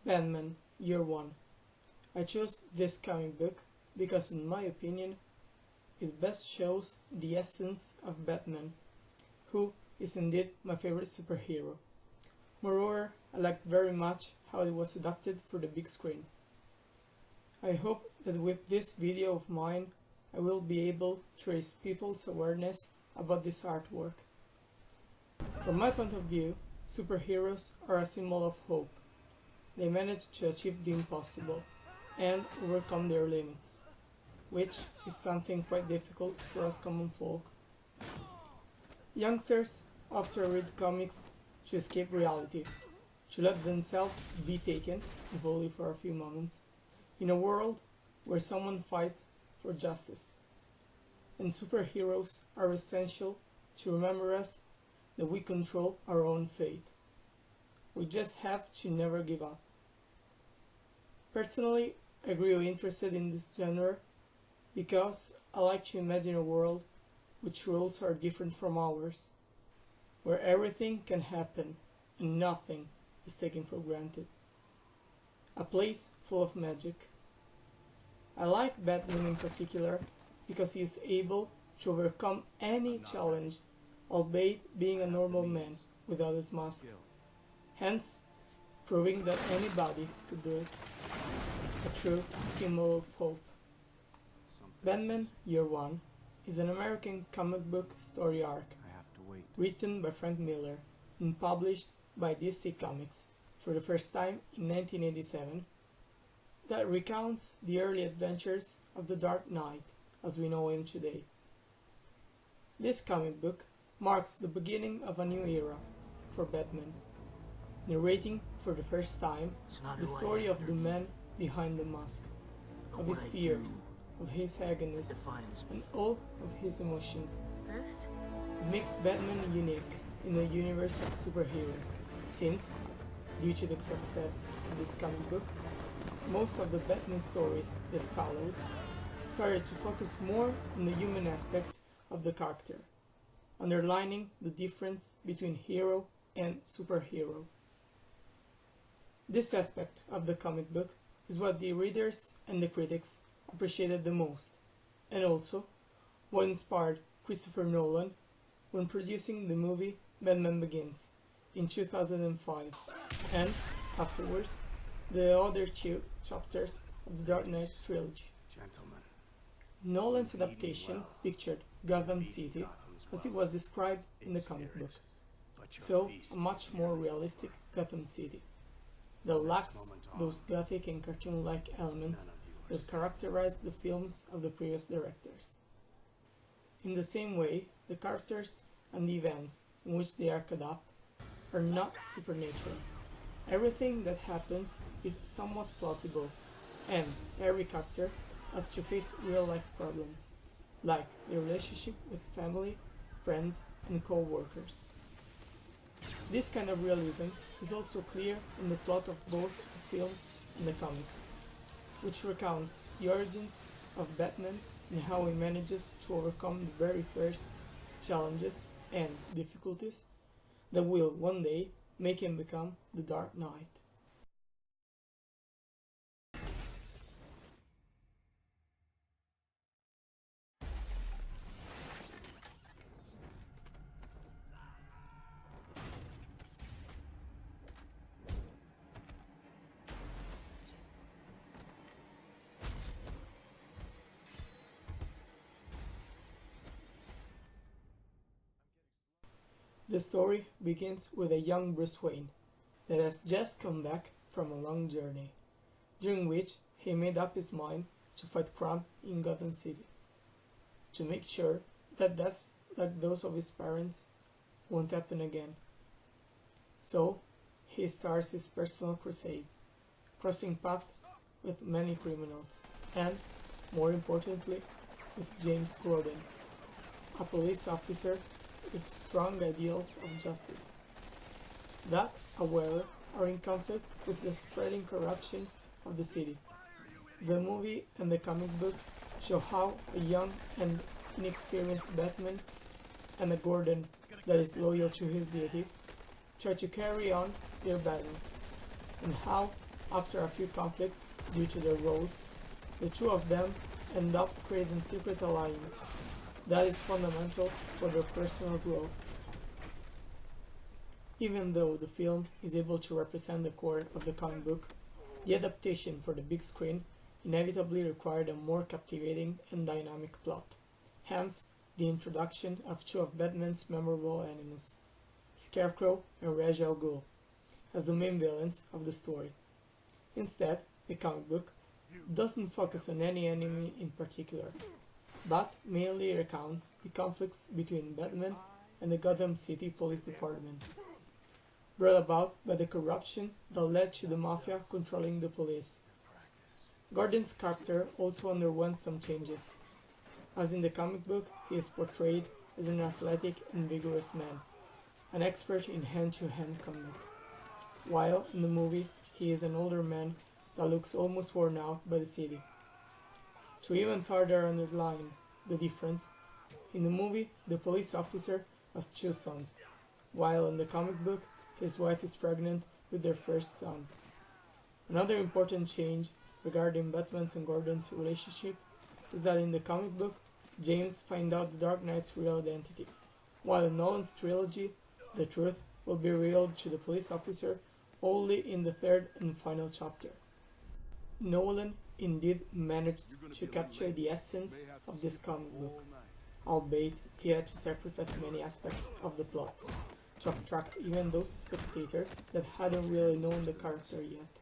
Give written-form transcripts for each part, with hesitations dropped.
Batman Year 1. I chose this comic book because in my opinion it best shows the essence of Batman, who is indeed my favorite superhero. Moreover, I liked very much how it was adapted for the big screen. I hope that with this video of mine I will be able to raise people's awareness about this artwork. From my point of view, superheroes are a symbol of hope. They manage to achieve the impossible and overcome their limits, which is something quite difficult for us common folk. Youngsters often read comics to escape reality, to let themselves be taken, if only for a few moments, in a world where someone fights for justice. And superheroes are essential to remember us that we control our own fate. We just have to never give up. Personally, I grew interested in this genre because I like to imagine a world which rules are different from ours, where everything can happen and nothing is taken for granted. A place full of magic. I like Batman in particular because he is able to overcome any challenge, albeit being a normal man without his mask, hence proving that anybody could do it. A true symbol of hope. Batman Year 1 is an American comic book story arc written by Frank Miller and published by DC Comics for the first time in 1987 that recounts the early adventures of the Dark Knight as we know him today. This comic book marks the beginning of a new era for Batman, narrating for the first time the story of the man behind the mask, of his fears, of his agonies, and all of his emotions. It makes Batman unique in the universe of superheroes, since, due to the success of this comic book, most of the Batman stories that followed started to focus more on the human aspect of the character, underlining the difference between hero and superhero. This aspect of the comic book is what the readers and the critics appreciated the most, and also what inspired Christopher Nolan when producing the movie Batman Begins in 2005, and afterwards the other two chapters of the Dark Knight trilogy. Nolan's adaptation pictured Gotham City as it was described in the comic book, so a much more realistic Gotham City that lacks those gothic and cartoon-like elements that characterized the films of the previous directors. In the same way, the characters and the events in which they are caught up are not supernatural. Everything that happens is somewhat plausible, and every character has to face real-life problems, like their relationship with family, friends, and co-workers. This kind of realism is also clear in the plot of both the film and the comics, which recounts the origins of Batman and how he manages to overcome the very first challenges and difficulties that will one day make him become the Dark Knight. The story begins with a young Bruce Wayne that has just come back from a long journey, during which he made up his mind to fight crime in Gotham City, to make sure that deaths like those of his parents won't happen again. So, he starts his personal crusade, crossing paths with many criminals, and, more importantly, with James Gordon, a police officer with strong ideals of justice, that, however, are in conflict with the spreading corruption of the city. The movie and the comic book show how a young and inexperienced Batman and a Gordon that is loyal to his duty try to carry on their battles, and how After a few conflicts due to their roles, the two of them end up creating a secret alliance that is fundamental for their personal growth. Even though the film is able to represent the core of the comic book, the adaptation for the big screen inevitably required a more captivating and dynamic plot. Hence, the introduction of two of Batman's memorable enemies, Scarecrow and Ra's al Ghul, as the main villains of the story. Instead, the comic book doesn't focus on any enemy in particular, but mainly recounts the conflicts between Batman and the Gotham City Police Department, brought about by the corruption that led to the Mafia controlling the police. Gordon's character also underwent some changes. As in the comic book, he is portrayed as an athletic and vigorous man, an expert in hand-to-hand combat, while in the movie he is an older man that looks almost worn out by the city. To even further underline the difference, in the movie the police officer has two sons, while in the comic book his wife is pregnant with their first son. Another important change regarding Batman's and Gordon's relationship is that in the comic book, James finds out the Dark Knight's real identity, while in Nolan's trilogy, the truth will be revealed to the police officer only in the third and final chapter. Nolan indeed managed to capture the essence of this comic book, albeit he had to sacrifice many aspects of the plot to attract even those spectators that hadn't really known the character yet.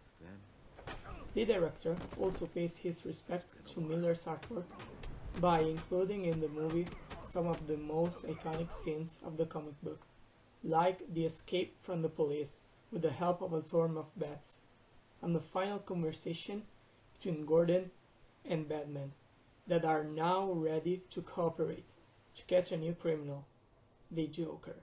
The director also pays his respect to Miller's artwork by including in the movie some of the most iconic scenes of the comic book, like the escape from the police with the help of a swarm of bats, and the final conversation between Gordon and Batman that are now ready to cooperate to catch a new criminal, the Joker.